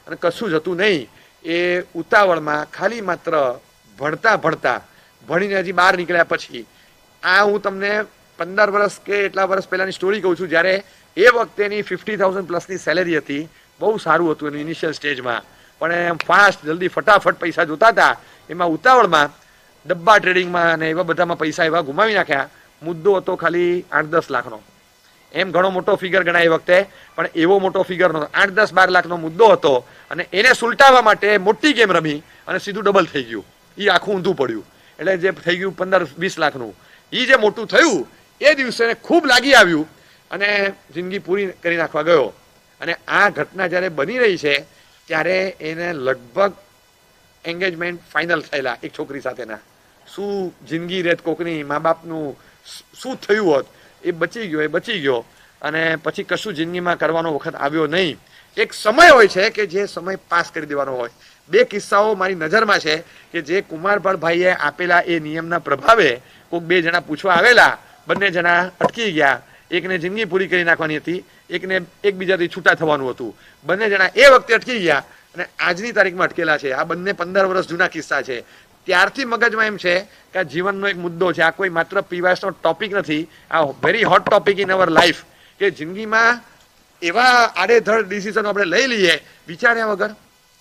અને કશું જ હતું નહીં. એ ઉતાવળમાં ખાલી માત્ર ભણતા ભણીને હજી બહાર નીકળ્યા પછી આ હું તમને 15 વર્ષ કે એટલા વર્ષ પહેલાની સ્ટોરી કહું છું, જ્યારે એ વખતેની 50,000 પ્લસની સેલેરી હતી. બહુ સારું હતું એનું ઇનિશિયલ સ્ટેજમાં, પણ એમ ફાસ્ટ જલ્દી ફટાફટ પૈસા જોતા હતા. એમાં ઉતાવળમાં ડબ્બા ટ્રેડિંગમાં અને એવા બધામાં પૈસા એવા ગુમાવી નાખ્યા. મુદ્દો હતો ખાલી 8-10 લાખનો. એમ ઘણો મોટો ફિગર ગણાય એ વખતે, પણ એવો મોટો ફિગર નહોતો. 8-10-12 લાખનો મુદ્દો હતો અને એને સુલટાવવા માટે મોટી ગેમ રમી અને સીધું ડબલ થઈ ગયું. એ આખું ઊંધું પડ્યું. એટલે જે થઈ ગયું 15-20 લાખનું, એ જે મોટું થયું એ દિવસે ખૂબ લાગી આવ્યું અને જિંદગી પૂરી કરી નાખવા ગયો. અને આ ઘટના જ્યારે બની રહી છે ત્યારે એને લગભગ એન્ગેજમેન્ટ ફાઇનલ થયેલા એક છોકરી સાથેના. શું જિંદગી રેત કોકની, મા બાપનું શું થયું હોત, એ બચી ગયો અને પછી કશું જિંદગીમાં કરવાનો વખત આવ્યો નહીં. એક સમય હોય છે કે જે સમય પાસ કરી દેવાનો હોય. 2 કિસ્સાઓ મારી નજરમાં છે કે જે કુમારભાઈએ આપેલા એ નિયમના પ્રભાવે કોઈક 2 જણા પૂછવા આવેલા, બંને જણા અટકી ગયા. એકને જિંદગી પૂરી કરી નાખવાની હતી, એકને એકબીજાથી છૂટા થવાનું હતું. બંને જણા એ વખતે અટકી ગયા અને આજની તારીખમાં અટકેલા છે. આ બંને 15 વર્ષ જૂના કિસ્સા છે. ત્યારથી મગજમાં એમ છે કે આ જીવનનો એક મુદ્દો છે. આ કોઈ માત્ર પીવાસનો ટોપિક નથી, આ very hot topic in our life. કે જિંદગીમાં એવા આડેધડ ડિસિઝન આપણે લઈ લઈએ વિચાર્યા વગર.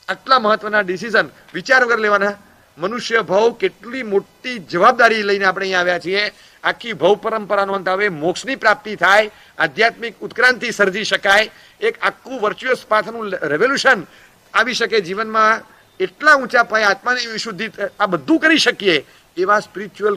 આટલા મહત્વના ડિસિઝન વિચાર વગર લેવાના. મનુષ્ય ભાવ કેટલી મોટી જવાબદારી લઈને આપણે અહીંયા આવ્યા છીએ. આખી ભવ પરંપરાનો અંત આવે, મોક્ષની પ્રાપ્તિ થાય, આધ્યાત્મિક ઉત્ક્રાંતિ સર્જી શકાય, એક આખું વર્ચ્યુઅસ પાથનું રેવોલ્યુશન આવી શકે જીવનમાં, એટલા ઊંચા પાયે આત્માની વિશુદ્ધિ, આ બધું કરી શકીએ એવા સ્પિરિચ્યુઅલ